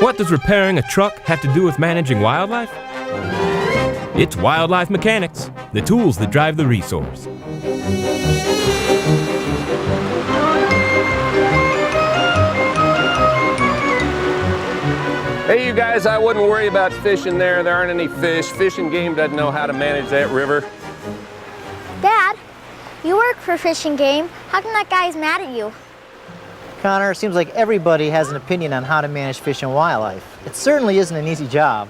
What does repairing a truck have to do with managing wildlife? It's wildlife mechanics, the tools that drive the resource. Hey, you guys, I wouldn't worry about fishing there. There aren't any fish. Fish and Game doesn't know how to manage that river. Dad, you work for Fish and Game. How come that guy's mad at you? Connor, it seems like everybody has an opinion on how to manage fish and wildlife. It certainly isn't an easy job.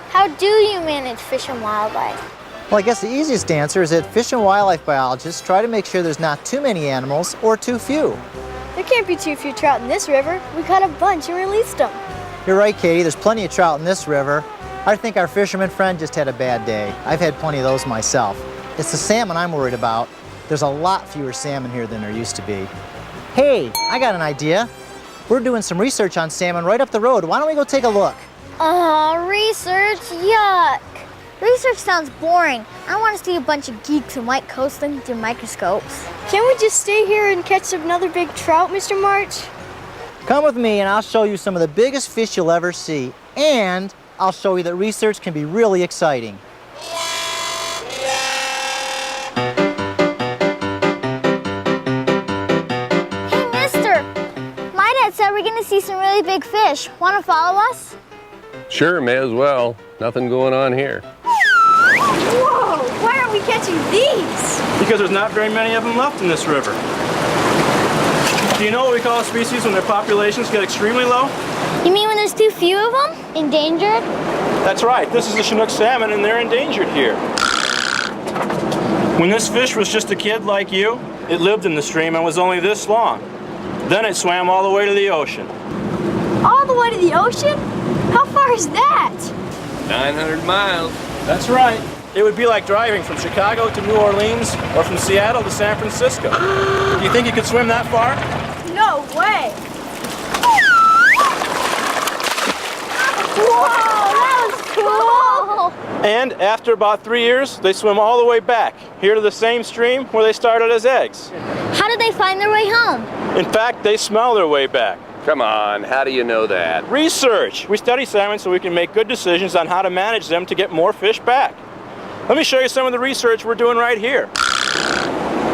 How do you manage fish and wildlife? Well, I guess the easiest answer is that fish and wildlife biologists try to make sure there's not too many animals or too few. There can't be too few trout in this river. We caught a bunch and released them. You're right, Katie, there's plenty of trout in this river. I think our fisherman friend just had a bad day. I've had plenty of those myself. It's the salmon I'm worried about. There's a lot fewer salmon here than there used to be. Hey, I got an idea. We're doing some research on salmon right up the road. Why don't we go take a look? Oh, research, yuck. Research sounds boring. I want to see a bunch of geeks in white coats looking through microscopes. Can't we just stay here and catch another big trout, Mr. March? Come with me and I'll show you some of the biggest fish you'll ever see. And I'll show you that research can be really exciting. We're going to see some really big fish. Want to follow us? Sure, may as well. Nothing going on here. Whoa! Why aren't we catching these? Because there's not very many of them left in this river. Do you know what we call a species when their populations get extremely low? You mean when there's too few of them? Endangered? That's right. This is the Chinook salmon and they're endangered here. When this fish was just a kid like you, it lived in the stream and was only this long. Then it swam all the way to the ocean. All the way to the ocean? How far is that? 900 miles. That's right. It would be like driving from Chicago to New Orleans or from Seattle to San Francisco. Do you think you could swim that far? No way. Whoa, that was cool. And after about 3 years, they swim all the way back, here to the same stream where they started as eggs. How did they find their way home? In fact, they smell their way back. Come on, how do you know that? Research! We study salmon so we can make good decisions on how to manage them to get more fish back. Let me show you some of the research we're doing right here.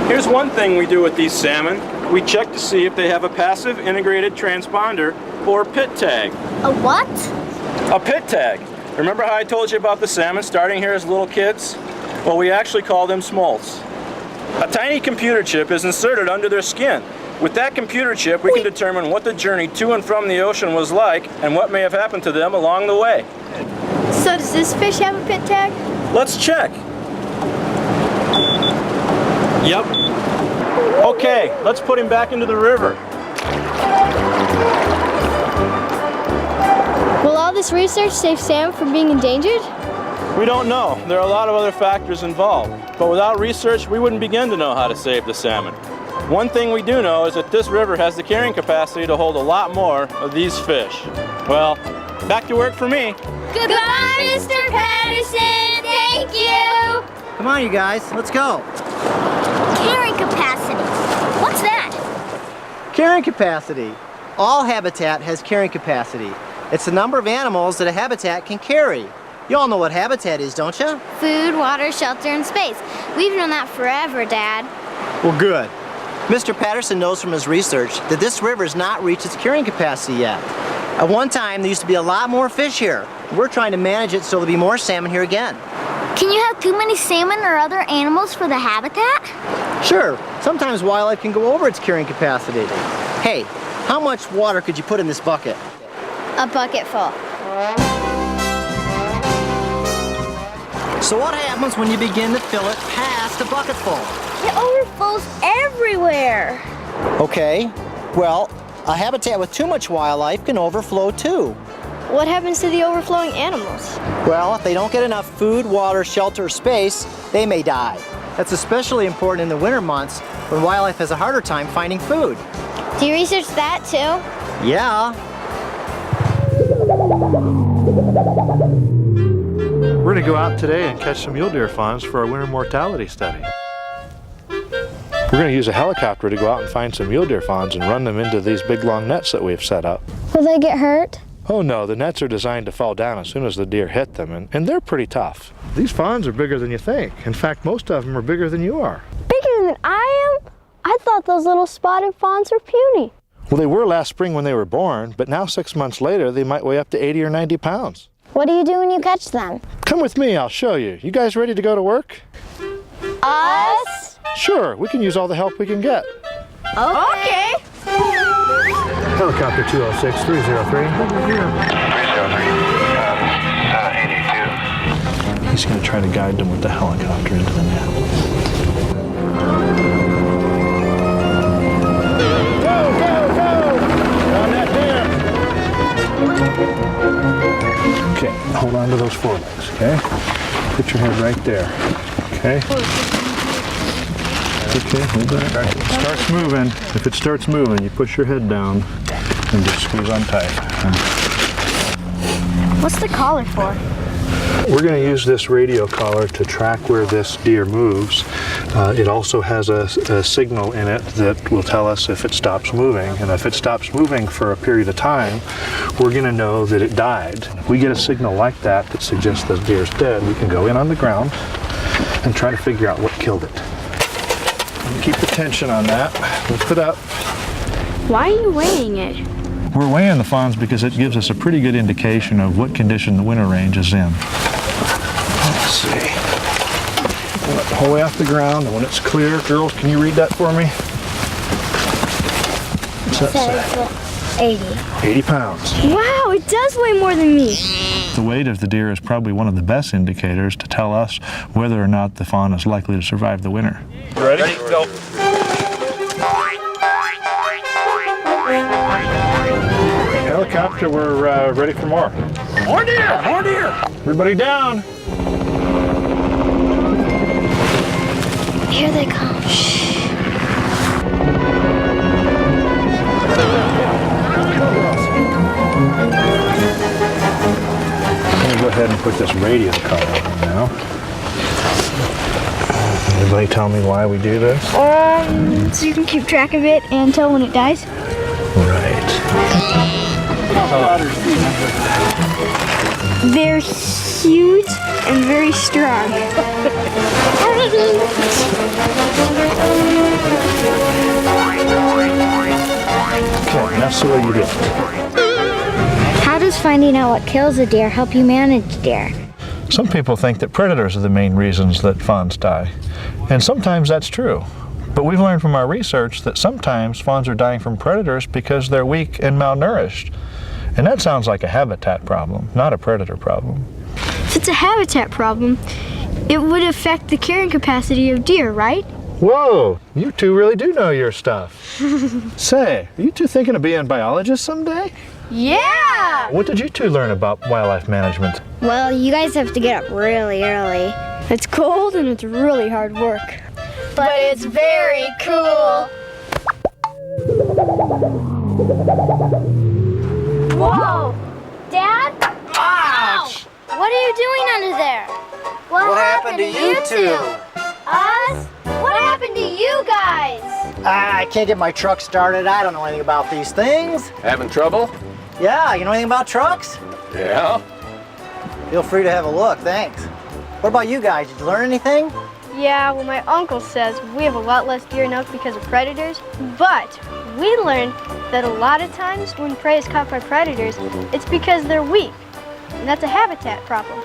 Here's one thing we do with these salmon. We check to see if they have a passive integrated transponder or pit tag. A what? A pit tag. Remember how I told you about the salmon starting here as little kids? Well, we actually call them smolts. A tiny computer chip is inserted under their skin. With that computer chip, we can determine what the journey to and from the ocean was like and what may have happened to them along the way. So does this fish have a pit tag? Let's check. Yep. Okay, let's put him back into the river. Will all this research save salmon from being endangered? We don't know. There are a lot of other factors involved. But without research, we wouldn't begin to know how to save the salmon. One thing we do know is that this river has the carrying capacity to hold a lot more of these fish. Well, back to work for me. Goodbye, Mr. Patterson. Thank you. Come on, you guys, let's go. Carrying capacity. What's that? Carrying capacity. All habitat has carrying capacity. It's the number of animals that a habitat can carry. You all know what habitat is, don't you? Food, water, shelter, and space. We've known that forever, Dad. Well, good. Mr. Patterson knows from his research that this river has not reached its carrying capacity yet. At one time, there used to be a lot more fish here. We're trying to manage it so there'll be more salmon here again. Can you have too many salmon or other animals for the habitat? Sure. Sometimes wildlife can go over its carrying capacity. Hey, how much water could you put in this bucket? A bucket full. So what happens when you begin to fill it past a bucket full? It overflows everywhere. Okay, well, a habitat with too much wildlife can overflow too. What happens to the overflowing animals? Well, if they don't get enough food, water, shelter, or space, they may die. That's especially important in the winter months when wildlife has a harder time finding food. Do you research that too? Yeah. We're going to go out today and catch some mule deer fawns for our winter mortality study. We're going to use a helicopter to go out and find some mule deer fawns and run them into these big long nets that we've set up. Will they get hurt? Oh no, the nets are designed to fall down as soon as the deer hit them, and they're pretty tough. These fawns are bigger than you think. In fact, most of them are bigger than you are. Bigger than I am? I thought those little spotted fawns were puny. Well, they were last spring when they were born, but now 6 months later, they might weigh up to 80 or 90 pounds. What do you do when you catch them? Come with me, I'll show you. You guys ready to go to work? Us? Sure, we can use all the help we can get. Okay. Helicopter 206, 303. Over here. 82. He's going to try to guide them with the helicopter into the net. Go, go, go! On that deer. Okay, hold on to those forelegs, okay? Put your head right there, okay? Okay, hold that. If it starts moving, if it starts moving, you push your head down and just squeeze on tight. What's the collar for? We're going to use this radio collar to track where this deer moves. It also has a signal in it that will tell us if it stops moving. And if it stops moving for a period of time, we're going to know that it died. If we get a signal like that that suggests the deer's dead, we can go in on the ground and try to figure out what killed it. Keep the tension on that. Lift it up. Why are you weighing it? We're weighing the fawns because it gives us a pretty good indication of what condition the winter range is in. Let's see. Pull it the whole way off the ground, and when it's clear, girls, can you read that for me? What's that say? 80. 80 pounds. Wow, it does weigh more than me. The weight of the deer is probably one of the best indicators to tell us whether or not the fawn is likely to survive the winter. Ready? Go. Helicopter, we're ready for more. More deer! More deer! Everybody down! Here they come. I'm going to go ahead and put this radio collar on now. Anybody tell me why we do this? So you can keep track of it and tell when it dies? Right. They're huge and very strong. Okay, that's the way you do it. How does finding out what kills a deer help you manage deer? Some people think that predators are the main reasons that fawns die. And sometimes that's true. But we've learned from our research that sometimes fawns are dying from predators because they're weak and malnourished. And that sounds like a habitat problem, not a predator problem. If it's a habitat problem, it would affect the carrying capacity of deer, right? Whoa, you two really do know your stuff. Say, are you two thinking of being biologists someday? Yeah! What did you two learn about wildlife management? Well, you guys have to get up really early. It's cold and it's really hard work. But it's very cool. Whoa! Dad? Ouch! What are you doing under there? What happened to you two? Us? What happened to you guys? I can't get my truck started. I don't know anything about these things. Having trouble? Yeah, you know anything about trucks? Yeah. Feel free to have a look, thanks. What about you guys? Did you learn anything? Yeah, well, my uncle says we have a lot less deer now because of predators, but we learned that a lot of times when prey is caught by predators, it's because they're weak, and that's a habitat problem.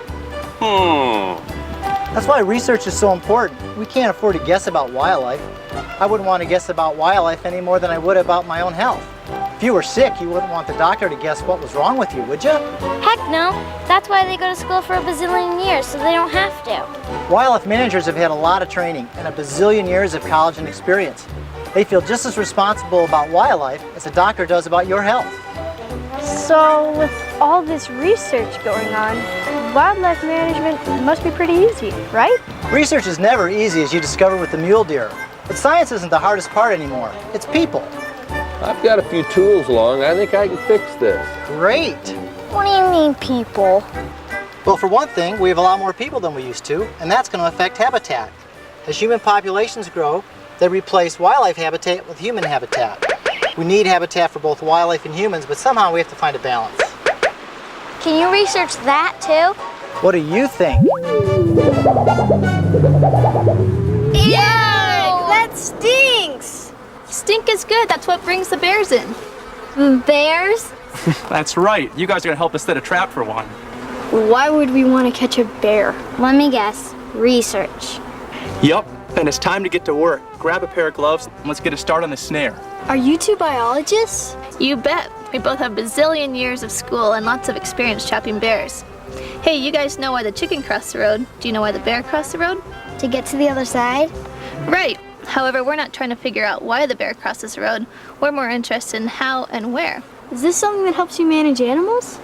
That's why research is so important. We can't afford to guess about wildlife. I wouldn't want to guess about wildlife any more than I would about my own health. If you were sick, you wouldn't want the doctor to guess what was wrong with you, would you? Heck no. That's why they go to school for a bazillion years, so they don't have to. Wildlife managers have had a lot of training and a bazillion years of college and experience. They feel just as responsible about wildlife as a doctor does about your health. So with all this research going on, wildlife management must be pretty easy, right? Research is never easy, as you discovered with the mule deer. But science isn't the hardest part anymore. It's people. I've got a few tools along. I think I can fix this. Great. What do you mean, people? Well, for one thing, we have a lot more people than we used to, and that's going to affect habitat. As human populations grow, they replace wildlife habitat with human habitat. We need habitat for both wildlife and humans, but somehow we have to find a balance. Can you research that too? What do you think? Ew! That stinks! Stink is good. That's what brings the bears in. Bears? That's right. You guys are gonna help us set a trap for one. Why would we want to catch a bear? Let me guess. Research. Yup. Then it's time to get to work. Grab a pair of gloves and let's get a start on the snare. Are you two biologists? You bet. We both have bazillion years of school and lots of experience trapping bears. Hey, you guys know why the chicken crossed the road. Do you know why the bear crossed the road? To get to the other side? Right. However, we're not trying to figure out why the bear crosses the road. We're more interested in how and where. Is this something that helps you manage animals?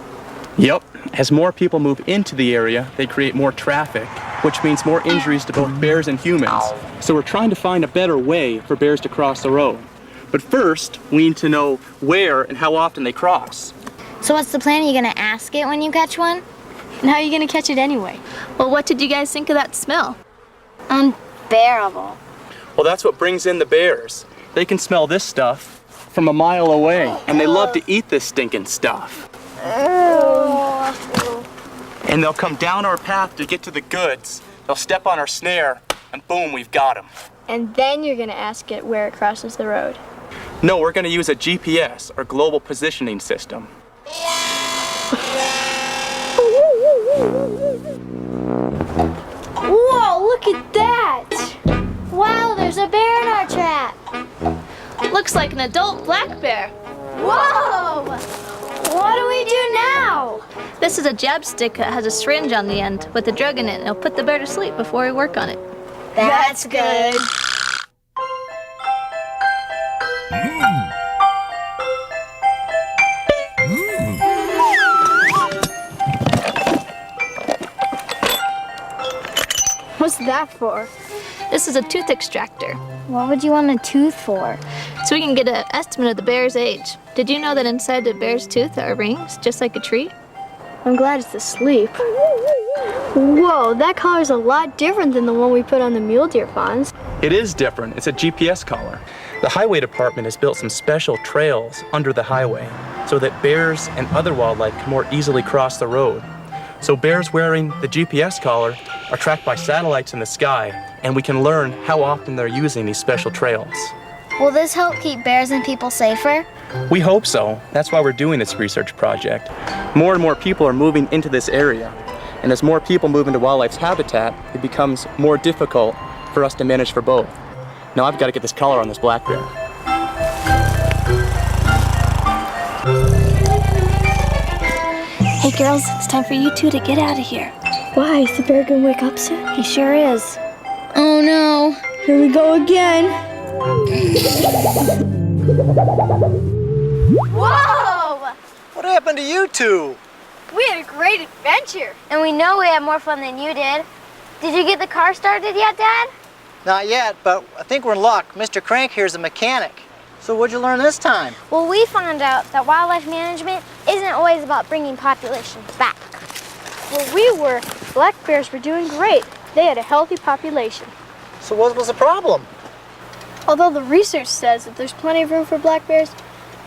Yup. As more people move into the area, they create more traffic, which means more injuries to both bears and humans. So we're trying to find a better way for bears to cross the road. But first, we need to know where and how often they cross. So what's the plan? Are you gonna ask it when you catch one? And how are you going to catch it anyway? Well, what did you guys think of that smell? Unbearable. Well, that's what brings in the bears. They can smell this stuff from a mile away, and they love to eat this stinking stuff. And they'll come down our path to get to the goods. They'll step on our snare, and boom, we've got them. And then you're going to ask it where it crosses the road. No, we're going to use a GPS, or global positioning system. Whoa, look at that! Wow, there's a bear in our trap. Looks like an adult black bear. Whoa! What do we do now? This is a jab stick that has a syringe on the end with a drug in it, and it'll put the bear to sleep before we work on it. That's good. What's that for? This is a tooth extractor, What would you want a tooth for? so we can get an estimate of the bear's age. Did you know that inside the bear's tooth are rings, just like a tree? I'm glad it's asleep. Whoa, that collar's a lot different than the one we put on the mule deer fawns. It is different. It's a GPS collar. The highway department has built some special trails under the highway so that bears and other wildlife can more easily cross the road. So bears wearing the GPS collar are tracked by satellites in the sky, and we can learn how often they're using these special trails. Will this help keep bears and people safer? We hope so. That's why we're doing this research project. More and more people are moving into this area, and as more people move into wildlife's habitat, it becomes more difficult for us to manage for both. Now I've got to get this collar on this black bear. Hey girls, it's time for you two to get out of here. Why, is the bear gonna wake up soon? He sure is. Oh no. Here we go again. Whoa! What happened to you two? We had a great adventure. And we know we had more fun than you did. Did you get the car started yet, Dad? Not yet, but I think we're in luck. Mr. Crank here's a mechanic. So what'd you learn this time? Well, we found out that wildlife management isn't always about bringing populations back. Where we were, black bears were doing great. They had a healthy population. So what was the problem? Although the research says that there's plenty of room for black bears,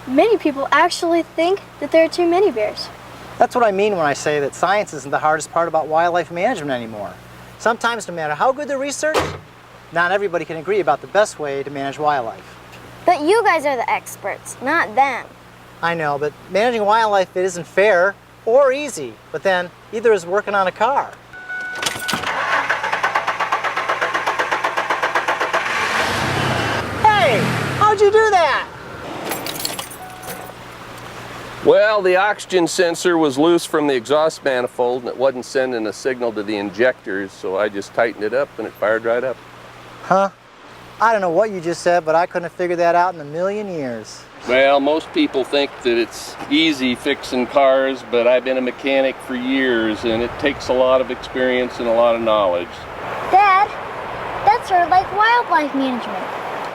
many people actually think that there are too many bears. That's what I mean when I say that science isn't the hardest part about wildlife management anymore. Sometimes, no matter how good the research, not everybody can agree about the best way to manage wildlife. But you guys are the experts, not them. I know, but managing wildlife, it isn't fair or easy, but then either is working on a car. Hey, how'd you do that? Well, the oxygen sensor was loose from the exhaust manifold and it wasn't sending a signal to the injectors, so I just tightened it up and it fired right up. Huh? I don't know what you just said, but I couldn't have figured that out in a million years. Well, most people think that it's easy fixing cars, but I've been a mechanic for years and it takes a lot of experience and a lot of knowledge. Dad, that's sort of like wildlife management.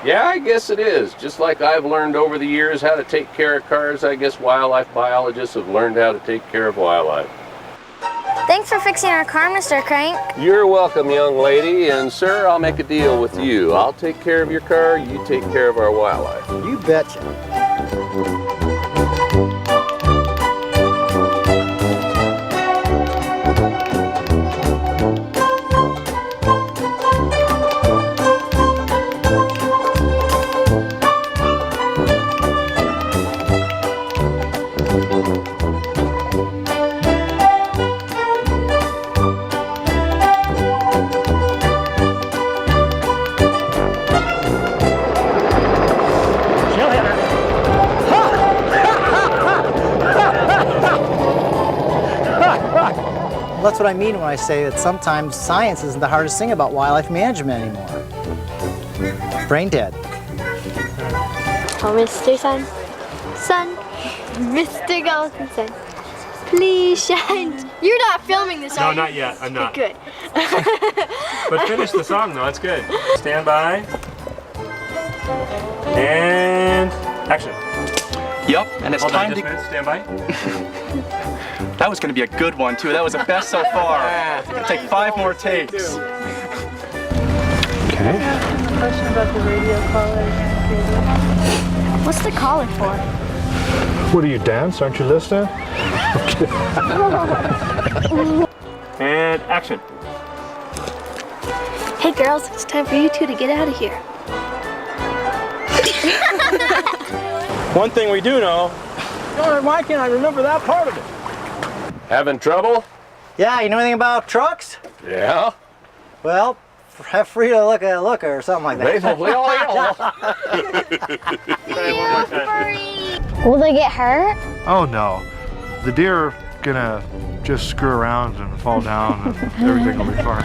Yeah, I guess it is. Just like I've learned over the years how to take care of cars, I guess wildlife biologists have learned how to take care of wildlife. Thanks for fixing our car, Mr. Crank. You're welcome, young lady, and sir, I'll make a deal with you. I'll take care of your car, you take care of our wildlife. You betcha. That's what I mean when I say that sometimes science isn't the hardest thing about wildlife management anymore. Brain dead. Oh, Mr. Sun, Mr. Golden Sun, please shine. You're not filming this, No, are you? not yet. I'm not. Good. But finish the song though, that's good. Stand by. And action. Yup, and it's Hold on time just a to... minute, stand by. That was going to be a good one too. That was the best so far. It'll take 5 more takes. Okay. Question about the radio collar. What's the collar for? What do you dance? Aren't you listening? And action. Hey girls, it's time for you two to get out of here. One thing we do know, darn, why can't I remember that part of it? Having trouble? Yeah, you know anything about trucks? Yeah. Well, have free to look at a looker or something like that. Will they get hurt? Oh no, the deer are gonna just screw around and fall down and everything will be fine.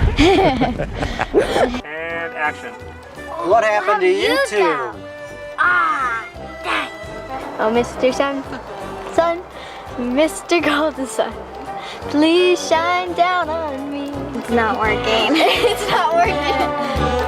And action. What happened to you two? Ah, dang. Oh, Mr. Sun, Mr. Golden Sun, please shine down on me. It's not working. It's not working.